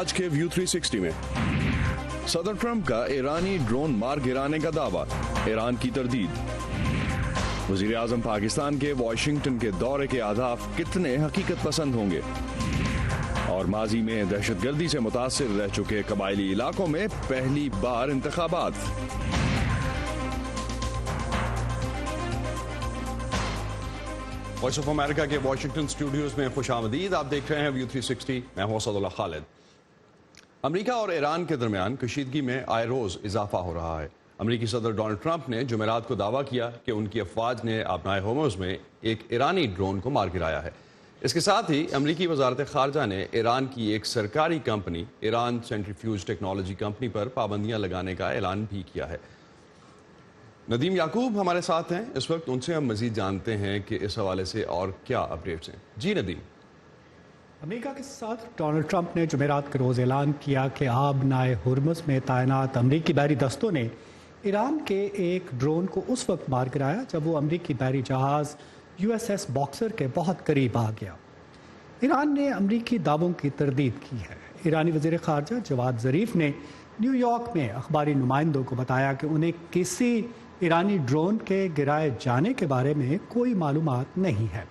آج کے ویو 360 میں صدر ٹرمپ کا ایرانی ڈرون مار گرانے کا دعویٰ، ایران کی تردید۔ وزیر اعظم پاکستان کے واشنگٹن کے دورے کے اہداف کتنے حقیقت پسند ہوں گے؟ اور ماضی میں دہشت گردی سے متاثر رہ چکے قبائلی علاقوں میں پہلی بار انتخابات۔ وائس آف امریکہ کے واشنگٹن اسٹوڈیوز میں خوش آمدید۔ آپ دیکھ رہے ہیں ویو 360، میں ہوں اسد اللہ خالد۔ امریکہ اور ایران کے درمیان کشیدگی میں آئے روز اضافہ ہو رہا ہے۔ امریکی صدر ڈونلڈ ٹرمپ نے جمعرات کو دعویٰ کیا کہ ان کی افواج نے آبنائے ہورمز میں ایک ایرانی ڈرون کو مار گرایا ہے۔ اس کے ساتھ ہی امریکی وزارت خارجہ نے ایران کی ایک سرکاری company Iran centrifuge technology company پر پابندیاں لگانے کا اعلان بھی کیا ہے۔ ندیم یعقوب ہمارے ساتھ ہیں اس وقت، ان سے ہم مزید جانتے ہیں کہ اس حوالے سے اور کیا اپڈیٹس ہیں۔ جی ندیم۔ امریکہ کے ساتھ ڈونلڈ ٹرمپ نے جمعرات کے روز اعلان کیا کہ آبنائے ہورمز میں تعینات امریکی بحری دستوں نے ایران کے ایک ڈرون کو اس وقت مار گرایا جب وہ امریکی بحری جہاز USS باکسر کے بہت قریب آ گیا۔ ایران نے امریکی دعووں کی تردید کی ہے۔ ایرانی وزیر خارجہ جواد ظریف نے نیو یارک میں اخباری نمائندوں کو بتایا کہ انہیں کسی ایرانی ڈرون کے گرائے جانے کے بارے میں کوئی معلومات نہیں ہے،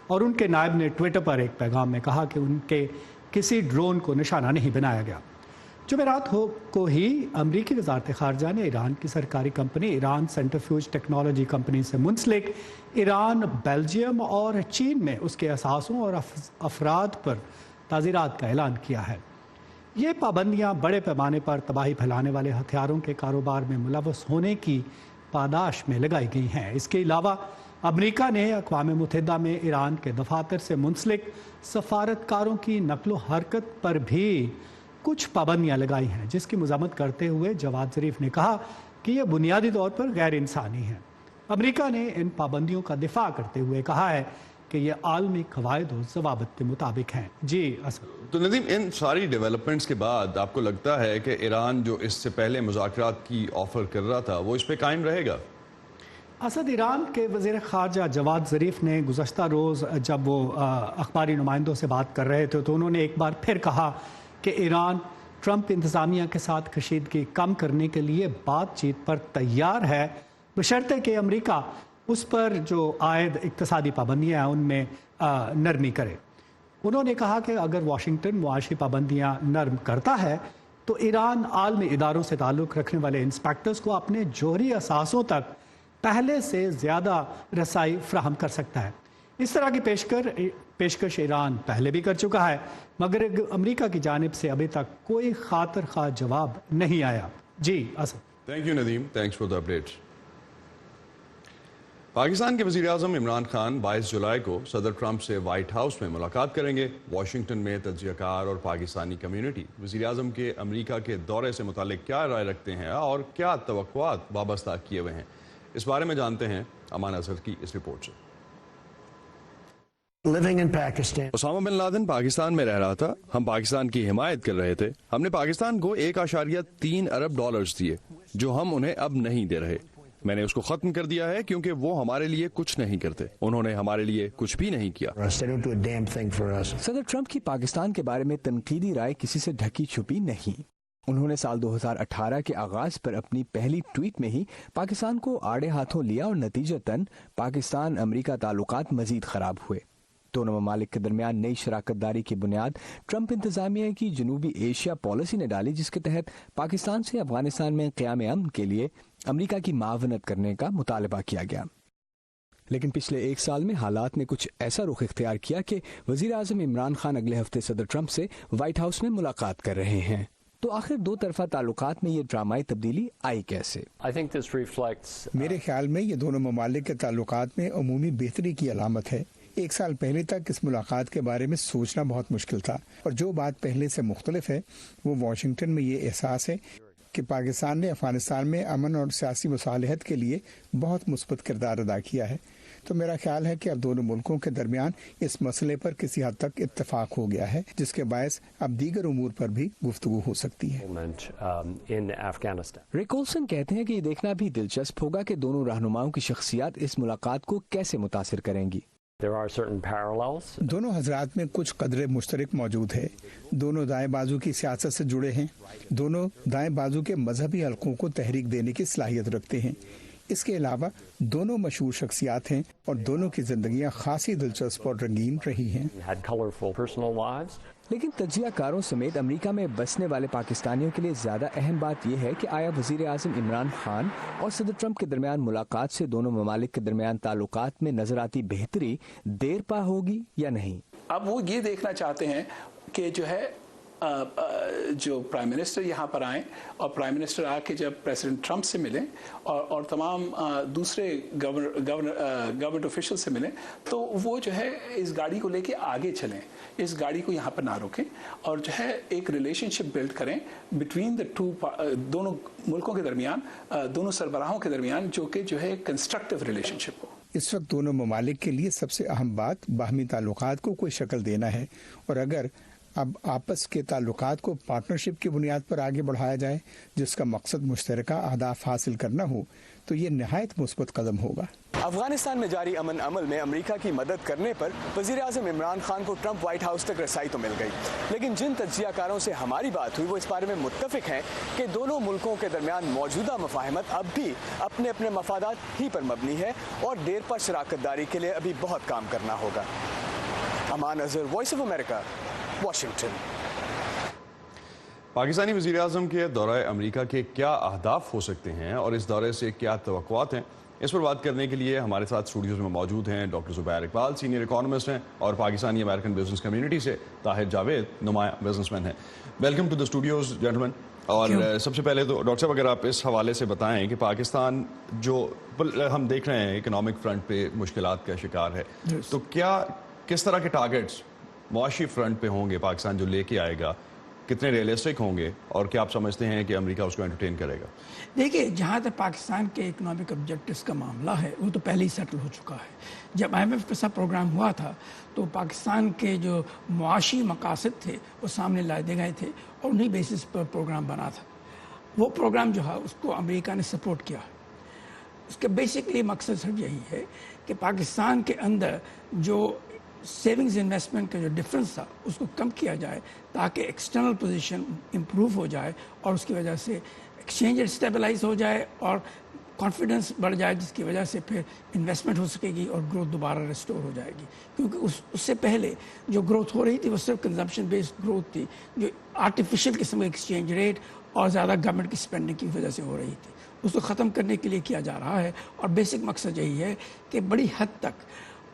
اور ان کے نائب نے ٹویٹر پر ایک پیغام میں کہا کہ ان کے کسی ڈرون کو نشانہ نہیں بنایا گیا۔ جمعرات کو ہی امریکی وزارت خارجہ نے ایران کی سرکاری company Iran centrifuge technology company سے منسلک ایران، بیلجیم اور چین میں اس کے اثاثوں اور افراد پر تعزیرات کا اعلان کیا ہے۔ یہ پابندیاں بڑے پیمانے پر تباہی پھیلانے والے ہتھیاروں کے کاروبار میں ملوث ہونے کی پاداش میں لگائی گئی ہیں۔ اس کے علاوہ امریکہ نے اقوام متحدہ میں ایران کے دفاتر سے منسلک سفارتکاروں کی نقل و حرکت پر بھی کچھ پابندیاں لگائی ہیں، جس کی مذمت کرتے ہوئے جواد ظریف نے کہا کہ یہ بنیادی طور پر غیر انسانی ہے۔ امریکہ نے ان پابندیوں کا دفاع کرتے ہوئے کہا ہے کہ یہ عالمی قواعد و ضوابط کے مطابق ہیں۔ جی اسد۔ تو ندیم، ان ساری ڈیولپمنٹس کے بعد آپ کو لگتا ہے کہ ایران جو اس سے پہلے مذاکرات کی آفر کر رہا تھا وہ اس پہ قائم رہے گا؟ اسد، ایران کے وزیر خارجہ جواد ظریف نے گزشتہ روز جب وہ اخباری نمائندوں سے بات کر رہے تھے تو انہوں نے ایک بار پھر کہا کہ ایران ٹرمپ انتظامیہ کے ساتھ کشیدگی کم کرنے کے لیے بات چیت پر تیار ہے، بشرطے کہ امریکہ اس پر جو عائد اقتصادی پابندیاں ہیں ان میں نرمی کرے۔ انہوں نے کہا کہ اگر واشنگٹن معاشی پابندیاں نرم کرتا ہے تو ایران عالمی اداروں سے تعلق رکھنے والے انسپیکٹرز کو اپنے جوہری اثاثوں تک پہلے سے زیادہ رسائی فراہم کر سکتا ہے۔ اس طرح کی پیشکش ایران پہلے بھی کر چکا ہے، مگر امریکہ کی جانب سے ابھی تک کوئی خاطر خواہ جواب نہیں آیا۔ جی Asad. Thank you Nadeem, thanks for the update. Pakistan کے وزیر اعظم عمران خان 22 جولائی کو صدر ٹرمپ سے وائٹ ہاؤس میں ملاقات کریں گے۔ واشنگٹن میں تجزیہ کار اور پاکستانی کمیونٹی وزیر اعظم کے امریکہ کے دورے سے متعلق کیا رائے رکھتے ہیں اور کیا توقعات وابستہ کیے ہوئے ہیں، اس بارے میں جانتے ہیں امان اظہر کی اس رپورٹ سے۔ اسامہ بن لادن پاکستان میں رہ رہا تھا، ہم پاکستان کی حمایت کر رہے تھے، ہم نے پاکستان کو $1.3 ارب دیے جو ہم انہیں اب نہیں دے رہے۔ میں نے اس کو ختم کر دیا ہے کیونکہ وہ ہمارے لیے کچھ نہیں کرتے، انہوں نے ہمارے لیے کچھ بھی نہیں کیا۔ صدر ٹرمپ کی پاکستان کے بارے میں تنقیدی رائے کسی سے ڈھکی چھپی نہیں۔ انہوں نے سال 2018 کے آغاز پر اپنی پہلی ٹویٹ میں ہی پاکستان کو آڑے ہاتھوں لیا اور نتیجتاً پاکستان امریکہ تعلقات مزید خراب ہوئے۔ دونوں ممالک کے درمیان نئی شراکت داری کی بنیاد ٹرمپ انتظامیہ کی جنوبی ایشیا پالیسی نے ڈالی، جس کے تحت پاکستان سے افغانستان میں قیام امن کے لیے امریکہ کی معاونت کرنے کا مطالبہ کیا گیا۔ لیکن پچھلے ایک سال میں حالات نے کچھ ایسا رخ اختیار کیا کہ وزیر اعظم عمران خان اگلے ہفتے صدر ٹرمپ سے وائٹ ہاؤس میں ملاقات کر رہے ہیں۔ تو آخر دو طرفہ تعلقات میں یہ ڈرامائی تبدیلی آئی کیسے؟ میرے خیال میں یہ دونوں ممالک کے تعلقات میں عمومی بہتری کی علامت ہے۔ ایک سال پہلے تک اس ملاقات کے بارے میں سوچنا بہت مشکل تھا، اور جو بات پہلے سے مختلف ہے وہ واشنگٹن میں یہ احساس ہے کہ پاکستان نے افغانستان میں امن اور سیاسی مصالحت کے لیے بہت مثبت کردار ادا کیا ہے۔ تو میرا خیال ہے کہ اب دونوں ملکوں کے درمیان اس مسئلے پر کسی حد تک اتفاق ہو گیا ہے، جس کے باعث اب دیگر امور پر بھی گفتگو ہو سکتی ہے۔ ریک اولسن کہتے ہیں کہ یہ دیکھنا بھی دلچسپ ہوگا کہ دونوں رہنماؤں کی شخصیات اس ملاقات کو کیسے متاثر کریں گی۔ There are certain parallels. दोनों हजरात में कुछ कदरे मुश्तरक मौजूद है। दोनों दाएं बाजू की सियासत से जुड़े हैं। दोनों दाएं बाजू के मजहबी हलकों को तहरीक देने की सलाहियत रखते हैं। इसके अलावा दोनों मशहूर शख्सियात हैं और दोनों की जिंदगियां खासी दिलचस्प और रंगीन रही हैं। Had colorful personal lives. लेकिन तजियाकारों समेत अमेरिका में बसने वाले पाकिस्तानियों के लिए ज़्यादा अहम बात यह है कि आया वज़ीर आज़म इमरान खान और सदर ट्रंप के दरमियान मुलाकात से दोनों ममालिक के दरमियान ताल्लुकात में नजर आती बेहतरी देर पा होगी या नहीं। अब वो ये देखना चाहते हैं कि जो है जो प्राइम मिनिस्टर यहाँ पर आए और प्राइम मिनिस्टर आके जब प्रेसिडेंट ट्रंप से मिलें और तमाम दूसरे गवर्नमेंट ऑफिशियल से मिलें, तो वो जो है इस गाड़ी को लेके आगे चलें, इस गाड़ी को यहाँ पर ना रोकें और जो है एक रिलेशनशिप बिल्ड करें बिटवीन द टू, दोनों मुल्कों के दरमियान, दोनों सरबराहों के दरमियान, जो कि जो है कंस्ट्रक्टिव रिलेशनशिप हो। इस वक्त दोनों ममालिक के लिए सबसे अहम बात बाहमी ताल्लुकात को कोई शक्ल देना है, और अगर अब आपस के ताल्लुकात को पार्टनरशिप की बुनियाद पर आगे बढ़ाया जाए जिसका मकसद मुश्तरका अहदाफ हासिल करना हो, तो ये नहायत मुस्बत कदम होगा। अफगानिस्तान में जारी अमन अमल में अमेरिका की मदद करने पर वज़ीर आज़म इमरान खान को ट्रंप व्हाइट हाउस तक रसाई तो मिल गई, लेकिन जिन तजियाकारों से हमारी बात हुई वो इस बारे में मुत्तफिक हैं कि दोनों मुल्कों के दरमियान मौजूदा मफाहमत अब भी अपने अपने मफादात ही पर मबनी है और देर पर शराकतदारी के लिए अभी बहुत काम करना होगा। Aman Azhar, voice of America, Washington. Pakistani वज़ीर आज़म के दौरे अमेरिका के क्या अहदाफ हो सकते हैं और इस दौरे से क्या तवक्कुआत हैं, इस पर बात करने के लिए हमारे साथ स्टूडियोज़ में मौजूद हैं doctor Zubair Iqbal, senior economist हैं, और पाकिस्तानी अमेरिकन बिजनेस कम्युनिटी से ताहिर जावेद, नुमाया बिजनेसमैन हैं। Welcome to the studios gentleman. और सबसे पहले तो डॉक्टर साहब, अगर आप इस हवाले से बताएं कि पाकिस्तान जो हम देख रहे हैं इकनॉमिक फ्रंट पे मुश्किलात का शिकार है, तो क्या किस तरह के टारगेट्स मुआशी फ्रंट पे होंगे पाकिस्तान जो लेके आएगा, कितने रियलिस्टिक होंगे, और क्या आप समझते हैं कि अमेरिका उसको एंटरटेन करेगा? देखिए, जहाँ तक पाकिस्तान के इकोनॉमिक ऑब्जेक्टिव्स का मामला है वो तो पहले ही सेटल हो चुका है। जब IMF का सब प्रोग्राम हुआ था तो पाकिस्तान के जो मुआशी मकासद थे वो सामने ला दिए गए थे और उन्हीं बेसिस पर प्रोग्राम बना था। वो प्रोग्राम जो है उसको अमेरिका ने सपोर्ट किया। उसका बेसिकली मकसद सिर्फ यही है कि पाकिस्तान के अंदर जो सेविंग्स इन्वेस्टमेंट का जो डिफरेंस था उसको कम किया जाए ताकि एक्सटर्नल पोजीशन इम्प्रूव हो जाए और उसकी वजह से एक्सचेंज रेट स्टेबलाइज हो जाए और कॉन्फिडेंस बढ़ जाए, जिसकी वजह से फिर इन्वेस्टमेंट हो सकेगी और ग्रोथ दोबारा रिस्टोर हो जाएगी। क्योंकि उससे पहले जो ग्रोथ हो रही थी वो सिर्फ कंजम्पशन बेस्ड ग्रोथ थी, जो आर्टिफिशियल किस्म का एक्सचेंज रेट और ज़्यादा गवर्नमेंट की स्पेंडिंग की वजह से हो रही थी। उसको ख़त्म करने के लिए किया जा रहा है और बेसिक मकसद यही है कि बड़ी हद तक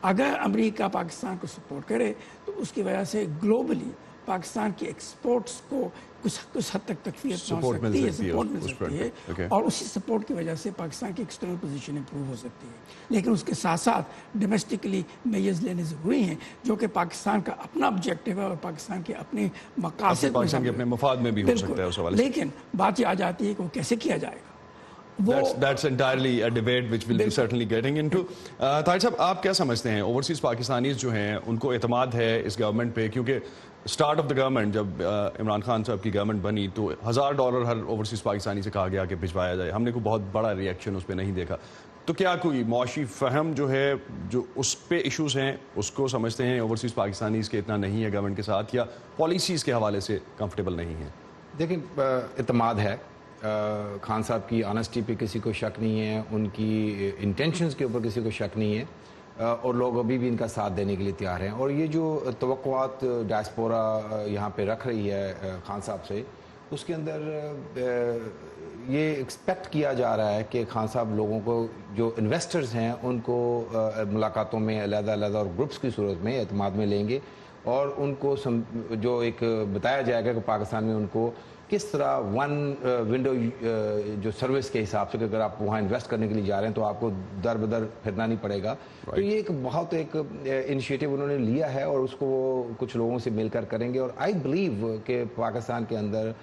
अगर अमेरिका पाकिस्तान को सपोर्ट करे तो उसकी वजह से ग्लोबली पाकिस्तान की एक्सपोर्ट्स को कुछ हद तक तकवीयत पहुंच सकती है, सपोर्ट मिल सकती है और उसी सपोर्ट की वजह से पाकिस्तान की एक्सटर्नल पोजीशन इंप्रूव हो सकती है। लेकिन उसके साथ साथ डोमेस्टिकली मेजर्स लेने ज़रूरी हैं जो कि पाकिस्तान का अपना ऑब्जेक्टिव है और पाकिस्तान के अपने मकासद पाकिस्तान के अपने मफाद में भी हो सकता है उस हवाले से। लेकिन बात ये आ जाती है कि वो कैसे किया जाएगा। That's entirely a debate which we'll be certainly getting into. Tahir साहब, आप क्या समझते हैं ओवरसीज़ पाकिस्तानीज़ जो हैं उनको एतमाद है इस गवर्नमेंट पे, क्योंकि स्टार्ट ऑफ द गवर्नमेंट जब इमरान खान साहब की गवर्नमेंट बनी तो $1000 हर ओवरसीज़ पाकिस्तानी से कहा गया कि भिजवाया जाए, हमने कोई बहुत बड़ा रिएक्शन उस पर नहीं देखा। तो क्या कोई मुआशी फ़हम जो है जो उस पे इशूज़ हैं उसको समझते हैं ओवरसीज़ पाकिस्तानीज़ के इतना नहीं है गवर्नमेंट के साथ, या पॉलिसीज़ के हवाले से कंफर्टेबल नहीं है? देखिए, इत्मीनान है, खान साहब की ऑनेस्टी पे किसी को शक नहीं है, उनकी इंटेंशंस के ऊपर किसी को शक नहीं है, और लोग अभी भी इनका साथ देने के लिए तैयार हैं। और ये जो तवक्कुआत डायस्पोरा यहाँ पे रख रही है खान साहब से, उसके अंदर ये एक्सपेक्ट किया जा रहा है कि खान साहब लोगों को, जो इन्वेस्टर्स हैं, उनको मुलाकातों में अलग-अलग और ग्रुप्स की सूरत में एतमाद में लेंगे और उनको जो एक बताया जाएगा कि पाकिस्तान में उनको किस तरह वन विंडो जो सर्विस के हिसाब से कि अगर आप वहाँ इन्वेस्ट करने के लिए जा रहे हैं तो आपको दर बदर फिरना नहीं पड़ेगा। तो ये एक बहुत एक इनिशिएटिव उन्होंने लिया है और उसको वो कुछ लोगों से मिलकर करेंगे। और आई बिलीव कि पाकिस्तान के अंदर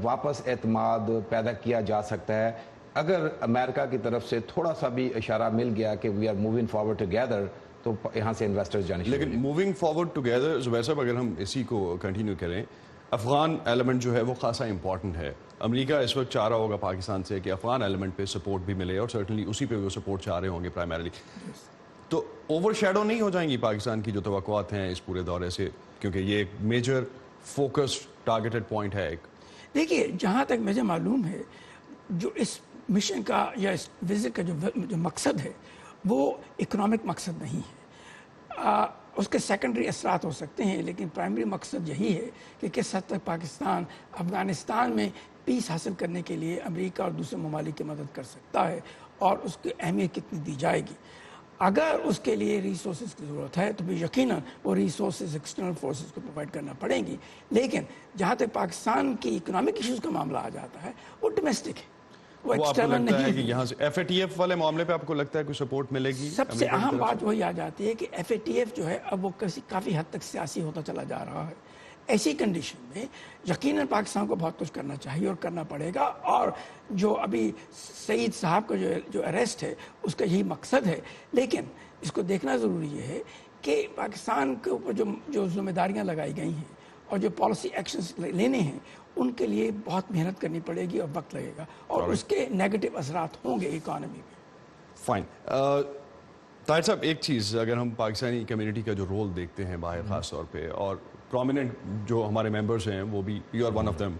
वापस एतमाद पैदा किया जा सकता है अगर अमेरिका की तरफ से थोड़ा सा भी इशारा मिल गया कि we are moving forward together, तो यहाँ से इन्वेस्टर्स जाने। लेकिन मूविंग फॉरवर्ड टुगेदर ज़ुबैर साहब, अगर हम इसी को कंटिन्यू करें, अफ़गान एलिमेंट जो है वो खासा इंपॉर्टेंट है। अमेरिका इस वक्त चाह रहा होगा पाकिस्तान से कि अफ़गान एलिमेंट पे सपोर्ट भी मिले और सर्टनली उसी पे वो सपोर्ट चाह रहे होंगे प्राइमरीली। تو اوور شیڈو نہیں ہو جائیں گی پاکستان کی جو توقعات ہیں اس پورے دورے سے، کیونکہ یہ ایک میجر فوکس ٹارگیٹڈ پوائنٹ ہے ایک؟ دیکھیے جہاں تک مجھے معلوم ہے جو اس مشن کا یا اس وزٹ کا جو مقصد ہے وہ اکنامک مقصد نہیں ہے، اس کے سیکنڈری اثرات ہو سکتے ہیں، لیکن پرائمری مقصد یہی ہے کہ کس حد تک پاکستان افغانستان میں پیس حاصل کرنے کے لیے امریکہ اور دوسرے ممالک کی مدد کر سکتا ہے اور اس کی اہمیت کتنی دی جائے گی۔ اگر اس کے لیے ریسورسز کی ضرورت ہے تو بھی یقیناً وہ ریسورسز ایکسٹرنل فورسز کو پرووائڈ کرنا پڑیں گی، لیکن جہاں تک پاکستان کی اکنامک ایشوز کا معاملہ آ جاتا ہے وہ ڈومیسٹک ہے، وہ آپ کو ایکسٹرنل لگتا ہے نہیں کہ ہے۔ یہاں سے ایف اے ٹی ایف والے معاملے پہ آپ کو لگتا ہے کوئی سپورٹ ملے گی؟ سب سے اہم بات وہی آ جاتی ہے کہ ایف اے ٹی ایف جو ہے اب وہ کافی حد تک سیاسی ہوتا چلا جا رہا ہے۔ ایسی کنڈیشن میں یقیناً پاکستان کو بہت کچھ کرنا چاہیے اور کرنا پڑے گا، اور جو ابھی سعید صاحب کا جو اریسٹ ہے اس کا یہی مقصد ہے، لیکن اس کو دیکھنا ضروری یہ ہے کہ پاکستان کے اوپر جو ذمہ داریاں لگائی گئی ہیں اور جو پالیسی ایکشنز لینے ہیں ان کے لیے بہت محنت کرنی پڑے گی اور وقت لگے گا، اور اس کے نیگیٹو اثرات ہوں گے اکانومی میں۔ فائن۔ طاہر صاحب ایک چیز، اگر ہم پاکستانی کمیونٹی کا جو رول دیکھتے ہیں باہر خاص طور پہ، اور پرومیننٹ جو ہمارے ممبرس ہیں وہ بھی، you are one of them,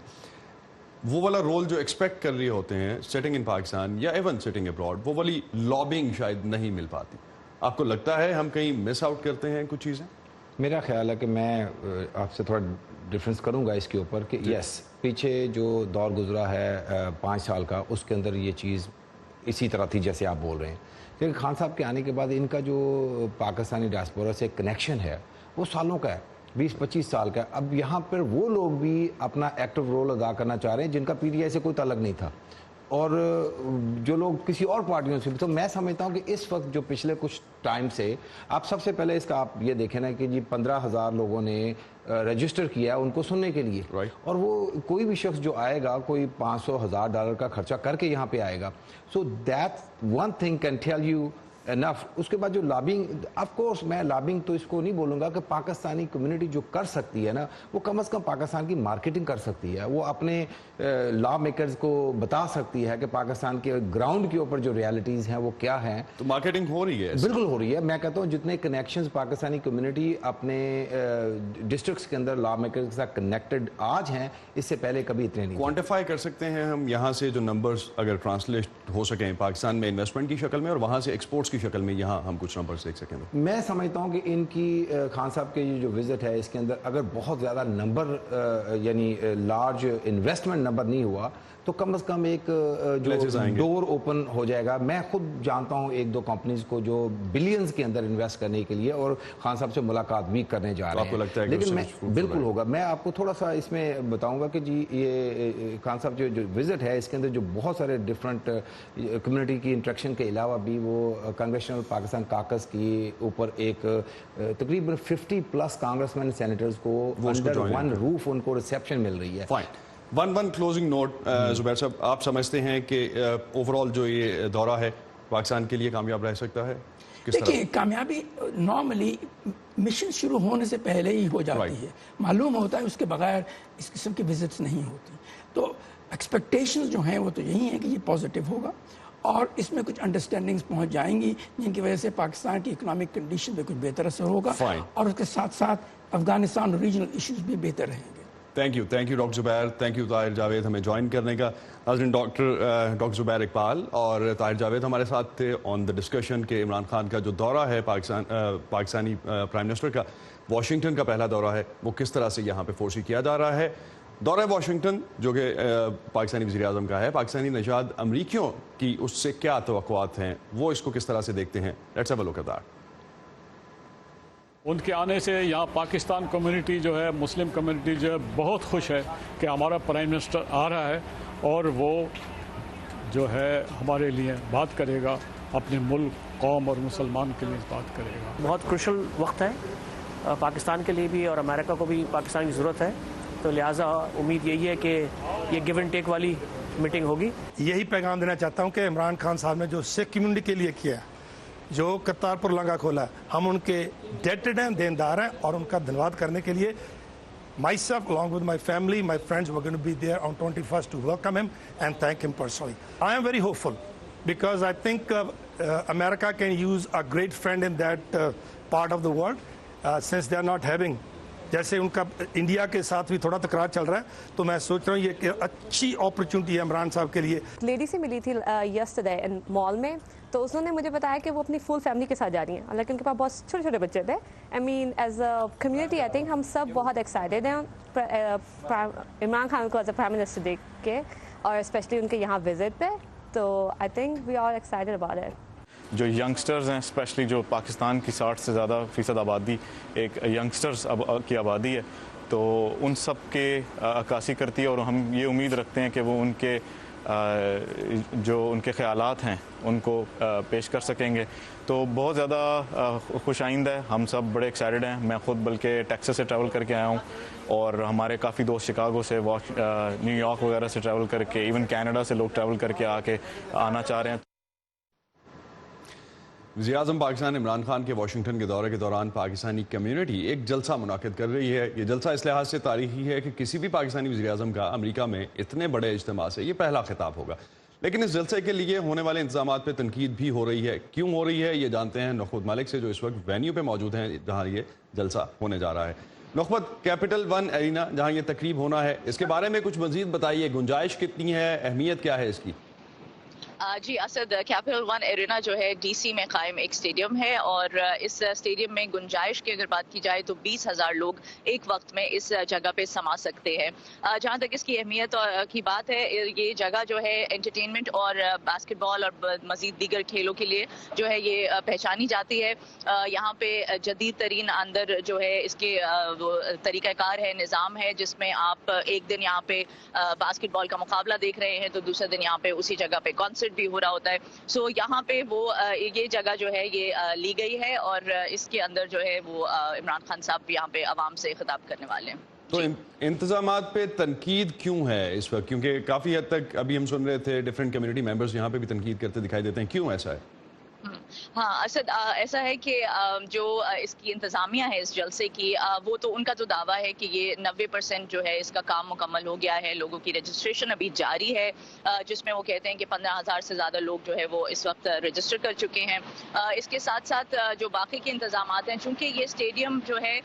وہ والا رول جو ایکسپیکٹ کر رہے ہوتے ہیں سٹنگ ان پاکستان یا ایون سٹنگ ابراڈ، وہ والی لابنگ شاید نہیں مل پاتی۔ آپ کو لگتا ہے ہم کہیں مس آؤٹ کرتے ہیں کچھ چیزیں؟ میرا خیال ہے کہ میں آپ سے تھوڑا ڈفرینس کروں گا اس کے اوپر کہ یس، پیچھے جو دور گزرا ہے 5 سال کا، اس کے اندر یہ چیز اسی طرح تھی جیسے آپ بول رہے ہیں، لیکن خان صاحب کے آنے کے بعد ان کا جو پاکستانی ڈائسپورا سے کنیکشن ہے وہ سالوں کا ہے، 20-25 سال کا ہے۔ اب یہاں پر وہ لوگ بھی اپنا ایکٹیو رول ادا کرنا چاہ رہے ہیں جن کا پی ٹی آئی سے کوئی تعلق نہیں تھا، اور جو لوگ کسی اور پارٹیوں سے بھی۔ تو میں سمجھتا ہوں کہ اس وقت جو پچھلے کچھ ٹائم سے، آپ سب سے پہلے اس کا آپ یہ دیکھیں نا کہ جی 15,000 لوگوں نے رجسٹر کیا ہے ان کو سننے کے لیے، اور وہ کوئی بھی شخص جو آئے گا کوئی $500,000 کا خرچہ کر کے یہاں پہ آئے گا، so that one thing can tell you enough. اس کے بعد جو لابنگ، آف کورس میں لابنگ تو اس کو نہیں بولوں گا کہ پاکستانی کمیونٹی جو کر سکتی ہے نا، وہ کم از کم پاکستان کی مارکیٹنگ کر سکتی ہے، وہ اپنے لا میکرز کو بتا سکتی ہے کہ پاکستان کے گراؤنڈ کے اوپر جو ریالٹیز ہیں وہ کیا ہیں۔ تو مارکیٹنگ ہو رہی ہے؟ بالکل ہو رہی ہے۔ میں کہتا ہوں جتنے کنیکشنز پاکستانی کمیونٹی اپنے ڈسٹرکٹس کے اندر لا میکرز کے ساتھ کنیکٹڈ آج ہیں، اس سے پہلے کبھی اتنے نہیں۔ کوانٹیفائی کر سکتے ہیں ہم یہاں سے جو نمبرز اگر ٹرانسلیٹ ہو سکیں پاکستان میں انویسٹمنٹ کی شکل میں، اور وہاں سے ایکسپورٹس کی شکل میں یہاں ہم کچھ نمبرز دیکھ سکیں؟ میں سمجھتا ہوں کہ ان کی خان صاحب کے جو وزٹ ہے اس کے اندر اگر بہت زیادہ نمبر یعنی لارج انویسٹمنٹ نمبر نہیں ہوا تو کم از کم ایک جو ڈور اوپن ہو جائے گا۔ میں خود جانتا ہوں 1-2 کمپنیز کو جو بلینز کے اندر انویسٹ کرنے کے لیے، اور خان صاحب سے ملاقات بھی کرنے جا رہے ہیں۔ آپ کو لگتا ہے لیکن میں بالکل ہوگا۔ میں آپ کو تھوڑا سا اس میں بتاؤں گا کہ جی یہ خان صاحب جو وزٹ ہے اس کے اندر جو بہت سارے ڈفرینٹ کمیونٹی کی انٹریکشن کے علاوہ بھی وہ کانگریشنل پاکستان کاکس کی اوپر ایک تقریباً 50+ کانگریس مین سینیٹرز کو انڈر ون روف ان کو ریسیپشن مل رہی ہے۔ ون کلوزنگ نوٹ زبیر صاحب، آپ سمجھتے ہیں کہ اوور آل جو یہ دورہ ہے پاکستان کے لیے کامیاب رہ سکتا ہے؟ دیکھیے کامیابی نارملی مشن شروع ہونے سے پہلے ہی ہو جاتی ہے، معلوم ہوتا ہے اس کے بغیر اس قسم کی وزٹس نہیں ہوتی۔ تو ایکسپیکٹیشنز جو ہیں وہ تو یہی ہیں کہ یہ پازیٹیو ہوگا اور اس میں کچھ انڈرسٹینڈنگز پہنچ جائیں گی جن کی وجہ سے پاکستان کی اکنامک کنڈیشن پہ کچھ بہتر اثر ہوگا، اور اس کے ساتھ ساتھ افغانستان اور ریجنل ایشوز بھی بہتر رہیں گے۔ Thank you doctor Zubair, thank you Tahir Javed ہمیں جوائن کرنے کا۔ ناظرین، ڈاکٹر زبیر اقبال اور طاہر جاوید ہمارے ساتھ تھے آن دا ڈسکشن کہ عمران خان کا جو دورہ ہے پاکستانی پرائم منسٹر کا، واشنگٹن کا پہلا دورہ ہے، وہ کس طرح سے یہاں پہ فورسی کیا جا رہا ہے۔ دورہ واشنگٹن جو کہ پاکستانی وزیر اعظم کا ہے، پاکستانی نژاد امریکیوں کی اس سے کیا توقعات ہیں، وہ اس کو کس طرح سے دیکھتے ہیں، let's have a look at that. ان کے آنے سے یہاں پاکستان کمیونٹی جو ہے، مسلم کمیونٹی جو ہے بہت خوش ہے کہ ہمارا پرائم منسٹر آ رہا ہے اور وہ جو ہے ہمارے لیے بات کرے گا، اپنے ملک، قوم اور مسلمان کے لیے بات کرے گا۔ بہت کروشل وقت ہے پاکستان کے لیے بھی اور امریکہ کو بھی پاکستان کی ضرورت ہے، تو لہٰذا امید یہی ہے کہ یہ گیو اینڈ ٹیک والی میٹنگ ہوگی۔ یہی پیغام دینا چاہتا ہوں کہ عمران خان صاحب نے جو سکھ کمیونٹی کے لیے کیا ہے، جو کرتارپور لنگا کھولا ہے، ہم ان کے ڈیٹڈ ہیں، دیندار ہیں، اور ان کا دھنیواد کرنے کے لیے myself along with my family, my friends were going to be there on 21st to welcome him and thank him personally. I am very hopeful because I think America can use a great friend in that part of the world since they are not having. जैसे उनका India के साथ भी थोड़ा तकरार चल रहा है, तो मैं सोच रहा हूँ ये अच्छी अपॉर्चुनिटी है इमरान साहब के लिए. लेडी से मिली थी यस्टरडे मॉल में, तो उसने मुझे बताया कि वो अपनी फुल फैमिली के साथ जा रही हैं, हालांकि उनके पास बहुत छोटे छोटे बच्चे थे. I mean as a community I think हम सब बहुत एक्साइटेड हैं इमरान खान को एज अ प्राइम मिनिस्टर देख के, और स्पेशली उनके यहाँ विजिट पे. तो I think we are excited about it. जो यंगस्टर्स हैं, स्पेशली जो पाकिस्तान की 60 से ज़्यादा फीसद आबादी एक यंगस्टर्स की आबादी है, तो उन सब के अक्कासी करती है. और हम ये उम्मीद रखते हैं कि वो उनके जो उनके ख़यालात हैं उनको पेश कर सकेंगे. तो बहुत ज़्यादा खुश आइंद है, हम सब बड़े एक्साइटेड हैं. मैं ख़ुद बल्कि टेक्सास से ट्रैवल करके आया हूँ, और हमारे काफ़ी दोस्त शिकागो से, न्यूयॉर्क वगैरह से ट्रैवल करके, इवन कनाडा से लोग ट्रैवल करके आना चाह रहे हैं. वज़ीर-ए-आज़म पाकिस्तान इमरान खान के वाशिंगटन के दौरे के दौरान पाकिस्तानी कम्युनिटी एक जलसा मुनाकिद कर रही है. ये जलसा इस लिहाज से तारीखी है कि किसी भी पाकिस्तानी वज़ीर-ए-आज़म का अमेरिका में इतने बड़े इज्तिमा से ये पहला खिताब होगा. लेकिन इस जलसे के लिए होने वाले इंतजामात पर तनकीद भी हो रही है. क्यों हो रही है ये जानते हैं नुखबत मालिक से, जो इस वक्त वेन्यू पर मौजूद हैं जहाँ ये जलसा होने जा रहा है. नुखबत, कैपिटल वन एरिना जहाँ ये तकरीब होना है, इसके बारे में कुछ मज़ीद बताइए. गुंजाइश कितनी है, अहमियत क्या है इसकी? जी असद, कैपिटल वन एरिना जो है डीसी में कायम एक स्टेडियम है, और इस स्टेडियम में गुंजाइश की अगर बात की जाए तो 20,000 लोग एक वक्त में इस जगह पे समा सकते हैं. जहाँ तक इसकी अहमियत की बात है, ये जगह जो है एंटरटेनमेंट और बास्केटबॉल और मजीद दीगर खेलों के लिए जो है ये पहचानी जाती है. यहाँ पे जदीद तरीन अंदर जो है इसके तरीक़ाकार है, निज़ाम है, जिसमें आप एक दिन यहाँ पे बास्केटबॉल का मुकाबला देख रहे हैं तो दूसरे दिन यहाँ पे उसी जगह पे कॉन्सर्ट भी हो रहा होता है. सो यहाँ पे वो ये जगह जो है ये ली गई है, और इसके अंदर जो है वो इमरान खान साहब यहाँ पे आवाम से खिताब करने वाले हैं. तो इंतजामात पे तनकीद क्यों है इस वक्त? क्योंकि काफ़ी हद तक अभी हम सुन रहे थे डिफरेंट कम्युनिटी मेंबर्स यहाँ पे भी तनकीद करते दिखाई देते हैं. क्यों ऐसा है? हाँ असद, ऐसा है कि जो इसकी इंतज़ामिया है इस जलसे की, वो तो उनका तो दावा है कि ये 90% जो है इसका काम मुकम्मल हो गया है. लोगों की रजिस्ट्रेशन अभी जारी है, जिसमें वो कहते हैं कि 15,000 से ज़्यादा लोग जो है वो इस वक्त रजिस्टर कर चुके हैं. इसके साथ साथ जो बाकी के इंतज़ामात हैं, चूँकि ये स्टेडियम जो है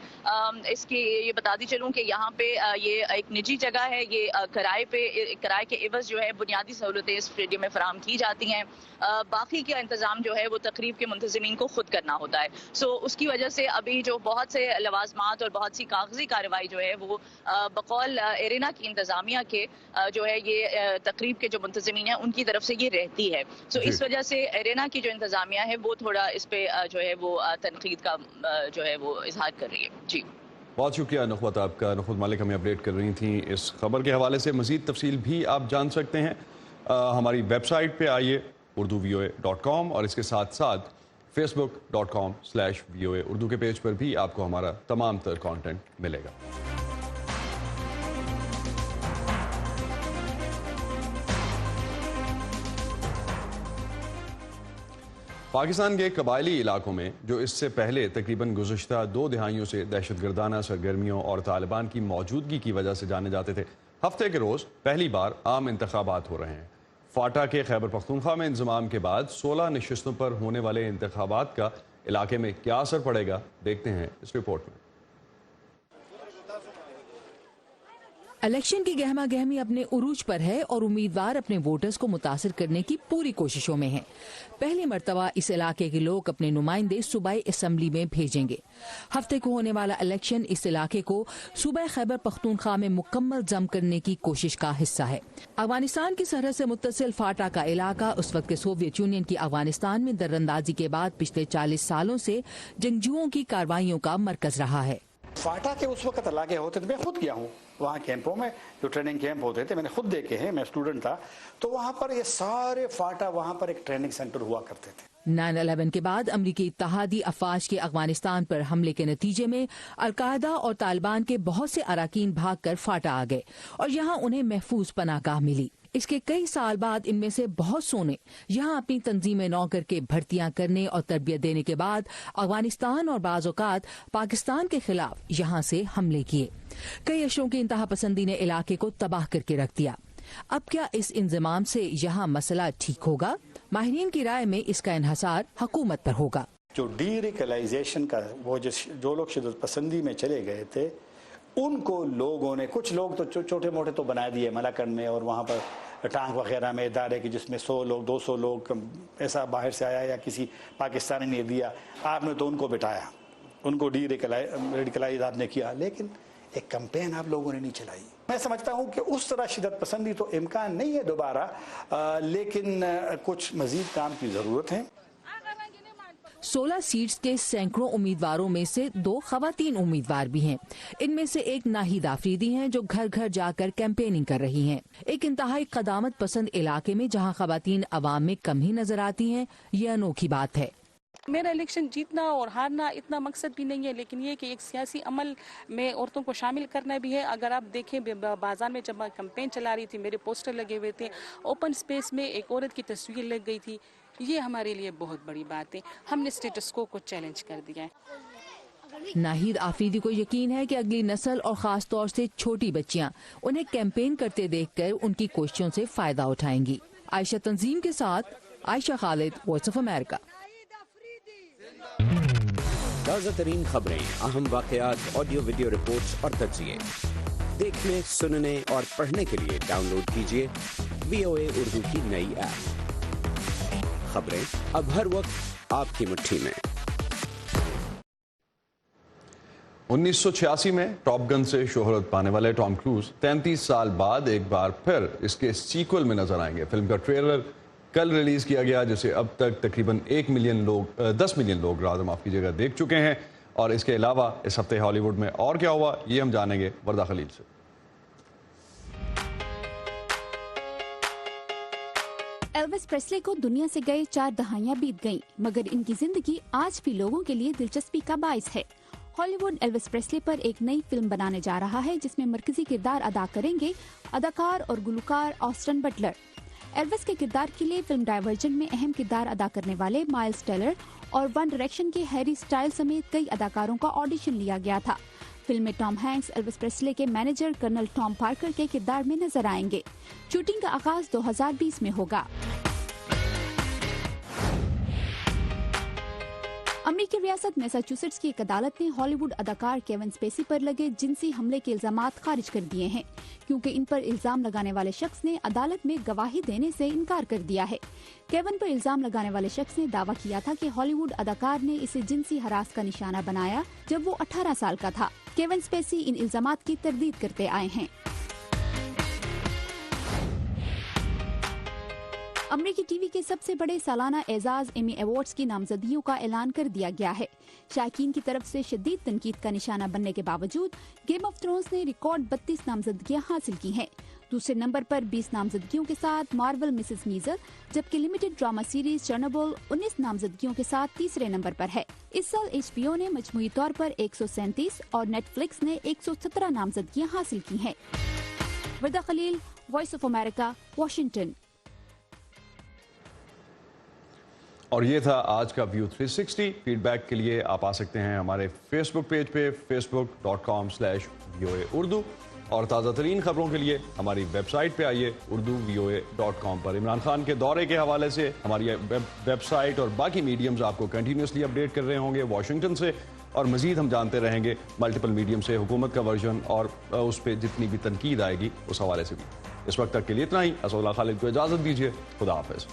इसके ये बताती चलूँ कि यहाँ पे ये एक निजी जगह है, ये किराए के एवज़ जो है बुनियादी सहूलतें इस स्टेडियम में फराहम की जाती हैं. बाकी का इंतज़ाम जो है वो तकरीब के मुंतज़मीन को खुद करना होता है. सो उसकी वजह से अभी जो बहुत से लवाजमात और बहुत सी कागजी कार्रवाई जो है वो बकौल एरिना की इंतज़ामिया के जो है ये तकरीब के जो मुंतज़मीन हैं उनकी तरफ से ये रहती है. सो इस वजह से एरिना की जो इंतज़ामिया है वो थोड़ा इस पे जो है वो तनकीद का जो है वो इजहार कर रही है. जी बहुत शुक्रिया नुखबत आपका. नुखबत मालिक हमें अपडेट कर रही थी. इस खबर के हवाले से मज़ीद तफसील भी आप जान सकते हैं. हमारी वेबसाइट पे आइए urduvoa.com, और इसके साथ साथ facebook.com/voa उर्दू के पेज पर भी आपको हमारा तमाम तर कंटेंट मिलेगा. पाकिस्तान के कबायली इलाकों में जो इससे पहले तकरीबन गुज़श्ता 2 दहाइयों से दहशतगर्दाना सरगर्मियों और तालिबान की मौजूदगी की वजह से जाने जाते थे, हफ्ते के रोज़ पहली बार आम इंतखाबात हो रहे हैं. फाटा के खैबर पख्तूनख्वा में इंज़माम के बाद 16 नशिस्तों पर होने वाले इंतखाबात का इलाके में क्या असर पड़ेगा, देखते हैं इस रिपोर्ट में. इलेक्शन की गहमा गहमी अपने उरूज पर है और उम्मीदवार अपने वोटर्स को मुतासिर करने की पूरी कोशिशों में हैं. पहली मर्तबा इस इलाके के लोग अपने नुमाइंदे सूबाई असम्बली में भेजेंगे. हफ्ते को होने वाला इलेक्शन इस इलाके को सूबा खैबर पख्तूनख्वा में मुकम्मल जम करने की कोशिश का हिस्सा है. अफगानिस्तान की सरहद से मुत्तसिल फाटा का इलाका उस वक्त के सोवियत यूनियन की अफगानिस्तान में दरअंदाजी के बाद पिछले 40 सालों से जंगजुओं की कार्रवाइयों का मरकज रहा है. फाटा के उस वक्त इलाके होते थे, मैं खुद गया हूँ वहाँ कैंपों में, जो ट्रेनिंग कैंप होते थे मैंने खुद देखे हैं, मैं स्टूडेंट था, तो वहाँ पर ये सारे फाटा वहाँ पर एक ट्रेनिंग सेंटर हुआ करते थे. 9/11 के बाद अमरीकी इत्तहादी अफवाज के अफगानिस्तान पर हमले के नतीजे में अलकायदा और तालिबान के बहुत से अराकीन भागकर फाटा आ गए और यहाँ उन्हें महफूज पनाहगाह मिली. इसके कई साल बाद इनमें से बहुत सौ ने यहाँ अपनी तंजीमें नौ करके भर्तियां करने और तरबियत देने के बाद अफगानिस्तान और बाज़ औक़ात पाकिस्तान के खिलाफ यहाँ से हमले किए. कई अशरों की इंतहा पसंदी ने इलाके को तबाह करके रख दिया. अब क्या इस इंजमाम से यहाँ मसला ठीक होगा? माहिरीन की राय में इसका इन्हसार हुकूमत पर होगा। जो डीरेकलाइजेशन का वो जो लोग शिद्दत पसंदी में चले गए थे, उनको लोगों ने, कुछ लोग तो छोटे मोटे तो बना दिए मलाकंड में और वहाँ पर टांग वगैरह में इदारे की, जिसमें 100 लोग 200 लोग ऐसा बाहर से आया या किसी पाकिस्तानी ने दिया, आपने तो उनको बिठाया, उनको रेडिकलाइज आपने किया, लेकिन एक कैंपेन आप लोगों ने नहीं चलाई। मैं समझता हूँ कि उस तरह शिद्दत पसंदी तो इम्कान नहीं है दोबारा, लेकिन कुछ मजीद काम की ज़रूरत है। 16 सीट्स के सैकड़ों उम्मीदवारों में से 2 खवातीन उम्मीदवार भी हैं। इनमें से एक नाहिद आफरीदी हैं जो घर घर जाकर कैंपेनिंग कर रही हैं। एक इंतहाई कदामत पसंद इलाके में जहां खवातीन अवाम में कम ही नजर आती हैं, ये अनोखी बात है। मेरा इलेक्शन जीतना और हारना इतना मकसद भी नहीं है, लेकिन ये कि एक सियासी अमल में औरतों को शामिल करना भी है। अगर आप देखें बाजार में जब मैं कैंपेन चला रही थी, मेरे पोस्टर लगे हुए थे, ओपन स्पेस में एक औरत की तस्वीर लग गई थी। ये हमारे लिए बहुत बड़ी बात है। हमने स्टेटस को चैलेंज कर दिया है। नाहिद आफरीदी को यकीन है कि अगली नस्ल और खास तौर से छोटी बच्चियां उन्हें कैंपेन करते देखकर उनकी कोशिशों से फायदा उठाएंगी। आयशा तंजीम के साथ Ayesha Khalid, voice of America. ताज़ा तरीन खबरें, अहम वाक़यात, ऑडियो वीडियो रिपोर्ट्स और तज्ज़िये देखने, सुनने और पढ़ने के लिए डाउनलोड कीजिए VOA उर्दू की नई ऐप। खबरें अब हर वक्त आपकी मुट्ठी में। 1986 में टॉप गन से शोहरत पाने वाले टॉम क्रूज 33 साल बाद एक बार फिर इसके सीक्वल में नजर आएंगे। फिल्म का ट्रेलर कल रिलीज किया गया, जिसे अब तक तकरीबन 10 मिलियन लोग माफ कीजिएगा देख चुके हैं। और इसके अलावा इस हफ्ते हॉलीवुड में और क्या हुआ, ये हम जानेंगे वर्दा खलील से। एल्विस प्रेस्ले को दुनिया से गए 4 दहाइयां बीत गईं, मगर इनकी जिंदगी आज भी लोगों के लिए दिलचस्पी का बाइस है। हॉलीवुड एल्विस प्रेस्ले पर एक नई फिल्म बनाने जा रहा है, जिसमें मरकजी किरदार अदा करेंगे अदाकार और गुलकार ऑस्टन बटलर। एल्विस के किरदार के लिए फिल्म डाइवर्जेंट में अहम किरदार अदा करने वाले माइल्स टेलर और वन डायरेक्शन के हैरी स्टाइल समेत कई अदाकारों का ऑडिशन लिया गया था। फिल्म में टॉम हैंक्स एल्विस प्रेस्ले के मैनेजर कर्नल टॉम पार्कर के किरदार में नजर आएंगे। शूटिंग का आगाज 2020 में होगा। अमेरिकी रियासत मैसाचुसेट्स की एक अदालत ने हॉलीवुड अदाकार केविन स्पेसी पर लगे जिनसी हमले के इल्जामात खारिज कर दिए हैं, क्योंकि इन पर इल्जाम लगाने वाले शख्स ने अदालत में गवाही देने से इनकार कर दिया है। केविन पर इल्जाम लगाने वाले शख्स ने दावा किया था कि हॉलीवुड अदाकार ने इसे जिनसी हरास का निशाना बनाया जब वो 18 साल का था। केविन स्पेसी इन इल्जामात की तरदीद करते आए हैं। अमेरिकी टीवी के सबसे बड़े सालाना एजाज एमी अवार्ड्स की नामजदगियों का ऐलान कर दिया गया है। शायकीन की तरफ से शदीद तनकीद का निशाना बनने के बावजूद गेम ऑफ थ्रोन्स ने रिकॉर्ड 32 नामजदगियां हासिल की हैं। दूसरे नंबर पर 20 नामजदगियों के साथ मार्वल मिसेस मीजर, जबकि लिमिटेड ड्रामा सीरीज चर्नोबिल 19 नामजदगियों के साथ तीसरे नंबर पर है। इस साल HBO ने मजमूई तौर पर 137 और नेटफ्लिक्स ने 117 नामजदगियां हासिल की हैं। Warda Khalil, voice of America, Washington. और ये था आज का व्यू 360। फीडबैक के लिए आप आ सकते हैं हमारे फेसबुक पेज पे facebook.com/VOA उर्दू, और ताज़ा तरीन खबरों के लिए हमारी वेबसाइट पे आइए urduvoa.com पर। इमरान खान के दौरे के हवाले से हमारी वेबसाइट और बाकी मीडियम्स आपको कंटिन्यूसली अपडेट कर रहे होंगे वाशिंगटन से, और मजीद हम जानते रहेंगे मल्टीपल मीडियम से हुकूमत का वर्जन और उस पर जितनी भी तनकीद आएगी उस हवाले से भी। इस वक्त तक के लिए इतना ही। असदुल्लाह खालिद को इजाज़त दीजिए। खुदा हाफिज़।